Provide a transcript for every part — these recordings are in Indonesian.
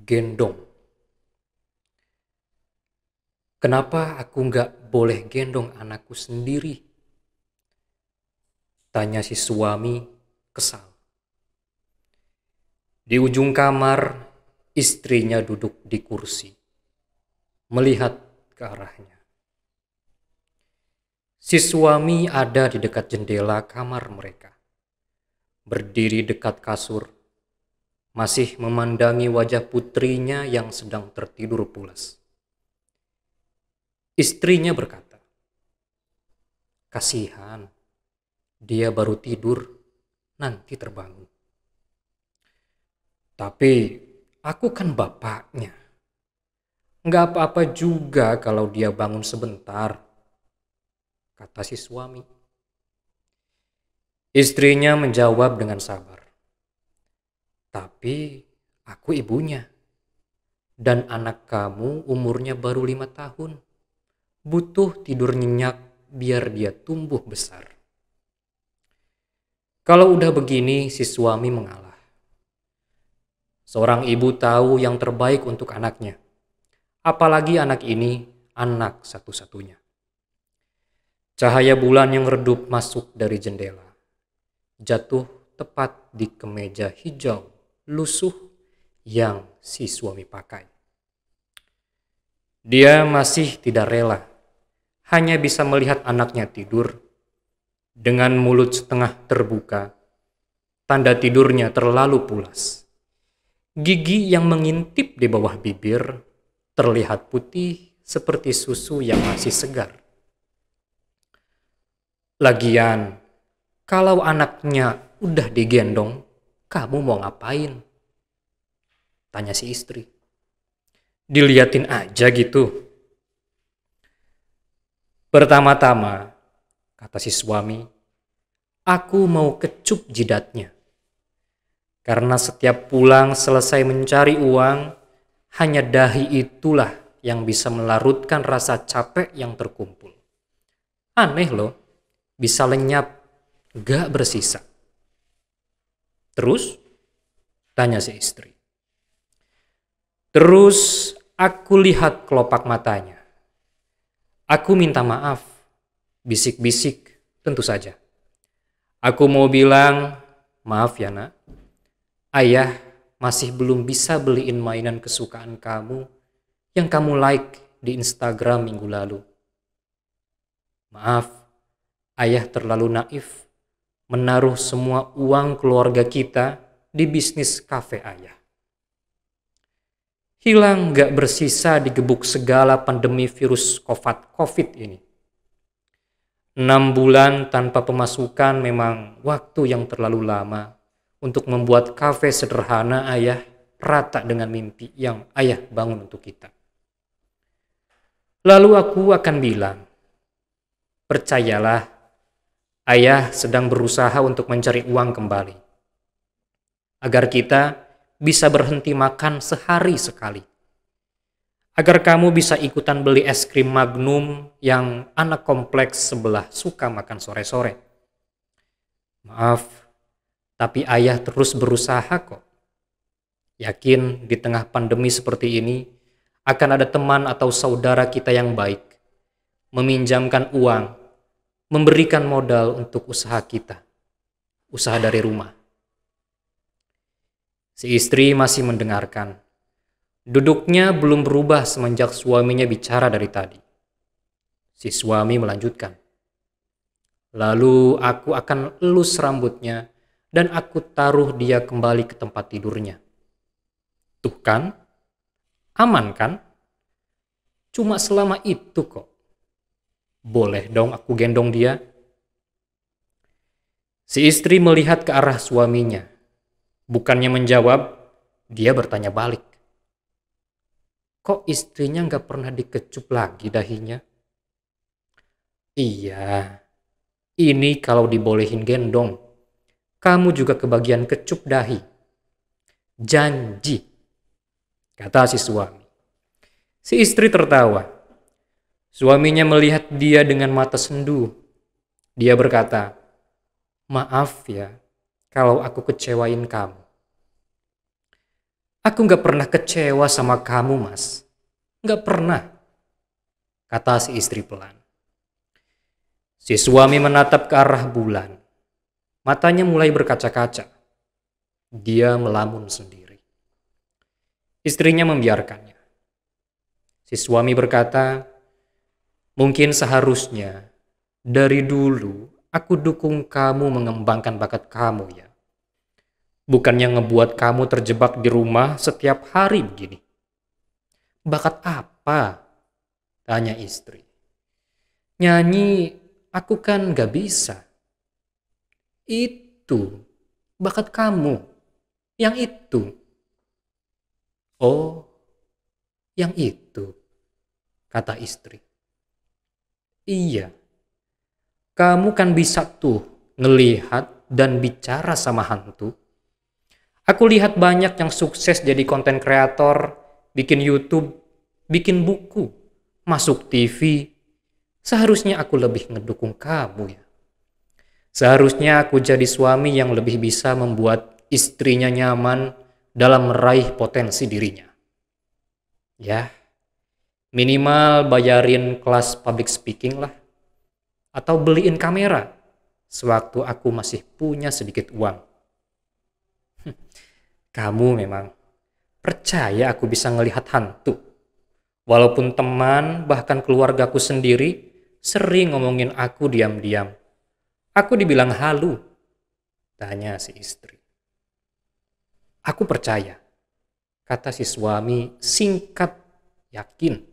Gendong. Kenapa aku nggak boleh gendong anakku sendiri? Tanya si suami kesal. Di ujung kamar, istrinya duduk di kursi, melihat ke arahnya. Si suami ada di dekat jendela kamar mereka, berdiri dekat kasur, masih memandangi wajah putrinya yang sedang tertidur pulas. Istrinya berkata, "Kasihan, dia baru tidur, nanti terbangun." "Tapi aku kan bapaknya. Nggak apa-apa juga kalau dia bangun sebentar," kata si suami. Istrinya menjawab dengan sabar, "Tapi aku ibunya. Dan anak kamu umurnya baru 5 tahun. Butuh tidur nyenyak biar dia tumbuh besar." Kalau udah begini, si suami mengalah. Seorang ibu tahu yang terbaik untuk anaknya. Apalagi anak ini anak satu-satunya. Cahaya bulan yang redup masuk dari jendela, jatuh tepat di kemeja hijau lusuh yang si suami pakai. Dia masih tidak rela, hanya bisa melihat anaknya tidur dengan mulut setengah terbuka. Tanda tidurnya terlalu pulas. Gigi yang mengintip di bawah bibir terlihat putih seperti susu yang masih segar. Lagian, kalau anaknya udah digendong, kamu mau ngapain? Tanya si istri. Diliatin aja gitu. Pertama-tama, kata si suami, aku mau kecup jidatnya. Karena setiap pulang selesai mencari uang, hanya dahi itulah yang bisa melarutkan rasa capek yang terkumpul. Aneh loh, bisa lenyap, gak bersisa. Terus? Tanya si istri. Terus aku lihat kelopak matanya. Aku minta maaf, bisik-bisik tentu saja. Aku mau bilang, "Maaf ya nak, ayah masih belum bisa beliin mainan kesukaan kamu yang kamu like di Instagram minggu lalu. Maaf, ayah terlalu naif menaruh semua uang keluarga kita di bisnis kafe ayah. Hilang gak bersisa digebuk segala pandemi virus COVID ini. 6 bulan tanpa pemasukan memang waktu yang terlalu lama untuk membuat kafe sederhana ayah rata dengan mimpi yang ayah bangun untuk kita. Lalu aku akan bilang, percayalah, ayah sedang berusaha untuk mencari uang kembali. Agar kita bisa berhenti makan sehari sekali. Agar kamu bisa ikutan beli es krim Magnum yang anak kompleks sebelah suka makan sore-sore. Maaf, tapi ayah terus berusaha kok. Yakin di tengah pandemi seperti ini, akan ada teman atau saudara kita yang baik, meminjamkan uang, memberikan modal untuk usaha kita, usaha dari rumah." Si istri masih mendengarkan. Duduknya belum berubah semenjak suaminya bicara dari tadi. Si suami melanjutkan. "Lalu aku akan elus rambutnya dan aku taruh dia kembali ke tempat tidurnya. Tuh kan, aman kan? Cuma selama itu kok. Boleh dong aku gendong dia." Si istri melihat ke arah suaminya. Bukannya menjawab, dia bertanya balik. Kok istrinya nggak pernah dikecup lagi dahinya? Iya, ini kalau dibolehin gendong, kamu juga kebagian kecup dahi. Janji, kata si suami. Si istri tertawa. Suaminya melihat dia dengan mata sendu. Dia berkata, "Maaf ya, kalau aku kecewain kamu." Aku gak pernah kecewa sama kamu, Mas. Gak pernah, kata si istri pelan. Si suami menatap ke arah bulan. Matanya mulai berkaca-kaca. Dia melamun sendiri. Istrinya membiarkannya. Si suami berkata, mungkin seharusnya dari dulu aku dukung kamu mengembangkan bakat kamu ya. Bukannya ngebuat kamu terjebak di rumah setiap hari begini. Bakat apa? Tanya istri. Nyanyi aku kan gak bisa. Itu bakat kamu. Yang itu. Oh, yang itu, kata istri. Iya, kamu kan bisa tuh ngelihat dan bicara sama hantu. Aku lihat banyak yang sukses jadi konten kreator, bikin YouTube, bikin buku, masuk TV. Seharusnya aku lebih ngedukung kamu ya. Seharusnya aku jadi suami yang lebih bisa membuat istrinya nyaman dalam meraih potensi dirinya. Ya, minimal bayarin kelas public speaking lah. Atau beliin kamera sewaktu aku masih punya sedikit uang. Kamu memang percaya aku bisa ngelihat hantu. Walaupun teman, bahkan keluargaku sendiri sering ngomongin aku diam-diam. Aku dibilang halu, tanya si istri. Aku percaya, kata si suami singkat, yakin.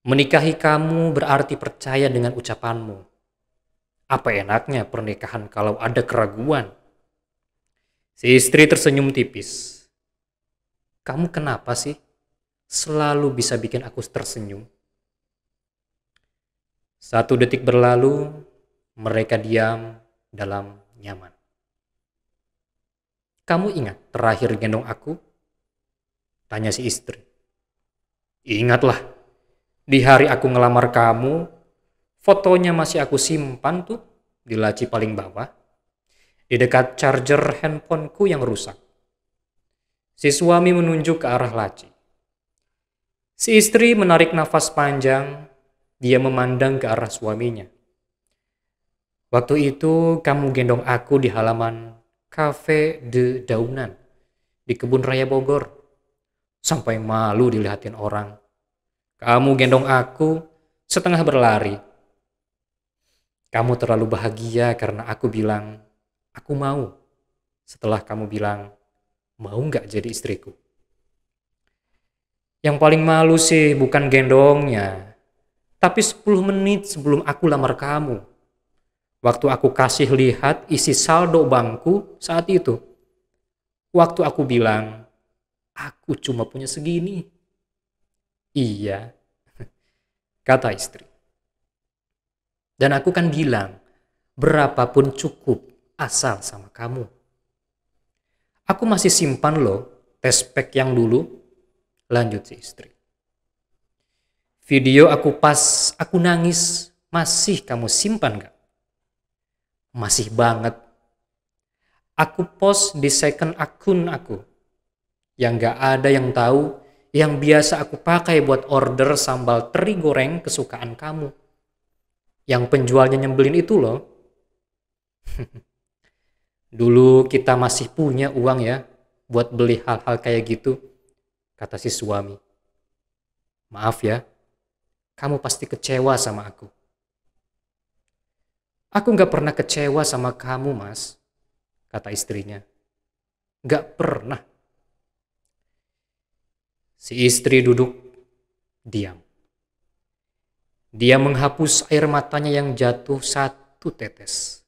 Menikahi kamu berarti percaya dengan ucapanmu. Apa enaknya pernikahan kalau ada keraguan? Si istri tersenyum tipis. Kamu kenapa sih selalu bisa bikin aku tersenyum? 1 detik berlalu, mereka diam dalam nyaman. Kamu ingat terakhir gendong aku? Tanya si istri. Ingatlah, di hari aku ngelamar kamu, fotonya masih aku simpan tuh di laci paling bawah. Di dekat charger handphoneku yang rusak. Si suami menunjuk ke arah laci. Si istri menarik nafas panjang, dia memandang ke arah suaminya. Waktu itu kamu gendong aku di halaman Cafe de Daunan di Kebun Raya Bogor. Sampai malu dilihatin orang. Kamu gendong aku setengah berlari. Kamu terlalu bahagia karena aku bilang, aku mau. Setelah kamu bilang, mau gak jadi istriku? Yang paling malu sih bukan gendongnya, tapi 10 menit sebelum aku lamar kamu. Waktu aku kasih lihat isi saldo bankku saat itu. Waktu aku bilang, aku cuma punya segini. Iya, kata istri. Dan aku kan bilang, berapapun cukup asal sama kamu. Aku masih simpan loh tespek yang dulu, lanjut si istri. Video aku pas aku nangis, masih kamu simpan gak? Masih banget. Aku post di second akun aku, yang gak ada yang tahu, yang biasa aku pakai buat order sambal teri goreng kesukaan kamu. Yang penjualnya nyembelin itu loh. Dulu kita masih punya uang ya buat beli hal-hal kayak gitu, kata si suami. Maaf ya, kamu pasti kecewa sama aku. Aku gak pernah kecewa sama kamu, Mas, kata istrinya. Gak pernah. Si istri duduk diam. Dia menghapus air matanya yang jatuh 1 tetes.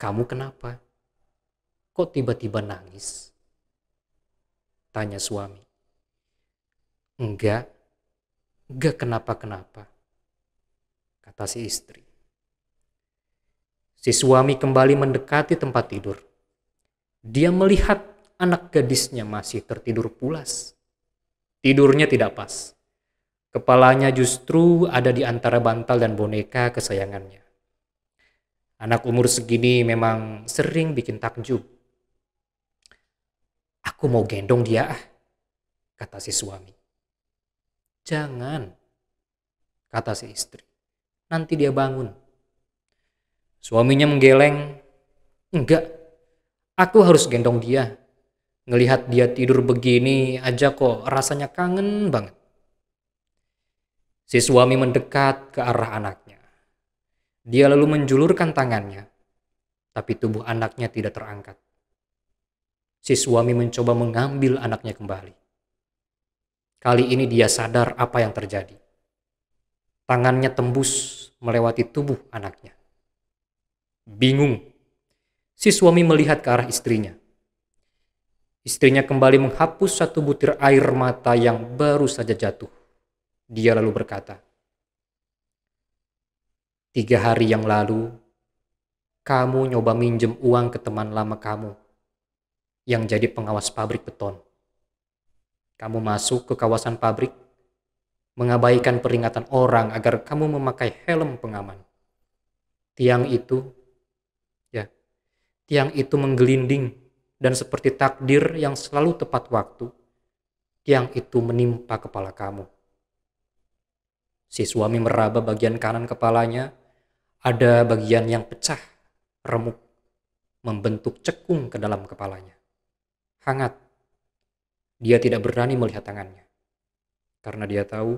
Kamu kenapa? Kok tiba-tiba nangis? Tanya suami. Enggak kenapa-kenapa, kata si istri. Si suami kembali mendekati tempat tidur. Dia melihat anak gadisnya masih tertidur pulas. Tidurnya tidak pas. Kepalanya justru ada di antara bantal dan boneka kesayangannya. Anak umur segini memang sering bikin takjub. Aku mau gendong dia ah, kata si suami. Jangan, kata si istri. Nanti dia bangun. Suaminya menggeleng. Enggak, aku harus gendong dia. Ngelihat dia tidur begini aja kok rasanya kangen banget. Si suami mendekat ke arah anaknya. Dia lalu menjulurkan tangannya, tapi tubuh anaknya tidak terangkat. Si suami mencoba mengambil anaknya kembali. Kali ini dia sadar apa yang terjadi. Tangannya tembus melewati tubuh anaknya. Bingung, si suami melihat ke arah istrinya. Istrinya kembali menghapus satu butir air mata yang baru saja jatuh. Dia lalu berkata, 3 hari yang lalu, kamu nyoba minjem uang ke teman lama kamu yang jadi pengawas pabrik beton. Kamu masuk ke kawasan pabrik, mengabaikan peringatan orang agar kamu memakai helm pengaman. Tiang itu menggelinding dan seperti takdir yang selalu tepat waktu, tiang itu menimpa kepala kamu. Si suami meraba bagian kanan kepalanya, ada bagian yang pecah, remuk, membentuk cekung ke dalam kepalanya. Hangat. Dia tidak berani melihat tangannya, karena dia tahu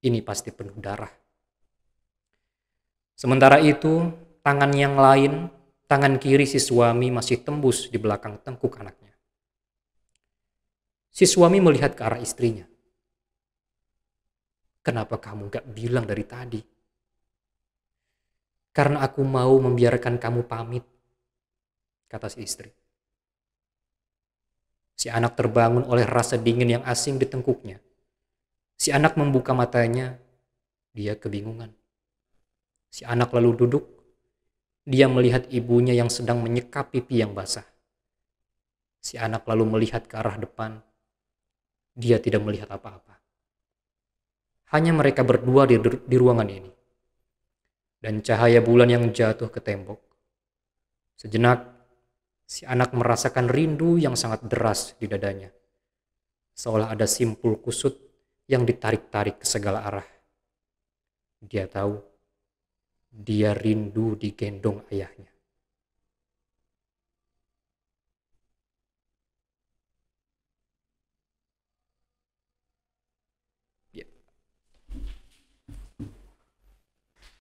ini pasti penuh darah. Sementara itu, tangan yang lain, tangan kiri si suami masih tembus di belakang tengkuk anaknya. Si suami melihat ke arah istrinya. Kenapa kamu gak bilang dari tadi? Karena aku mau membiarkan kamu pamit, kata si istri. Si anak terbangun oleh rasa dingin yang asing di tengkuknya. Si anak membuka matanya, dia kebingungan. Si anak lalu duduk, dia melihat ibunya yang sedang menyekap pipi yang basah. Si anak lalu melihat ke arah depan, dia tidak melihat apa-apa. Hanya mereka berdua di ruangan ini. Dan cahaya bulan yang jatuh ke tembok. Sejenak, si anak merasakan rindu yang sangat deras di dadanya. Seolah ada simpul kusut yang ditarik-tarik ke segala arah. Dia tahu, dia rindu digendong ayahnya.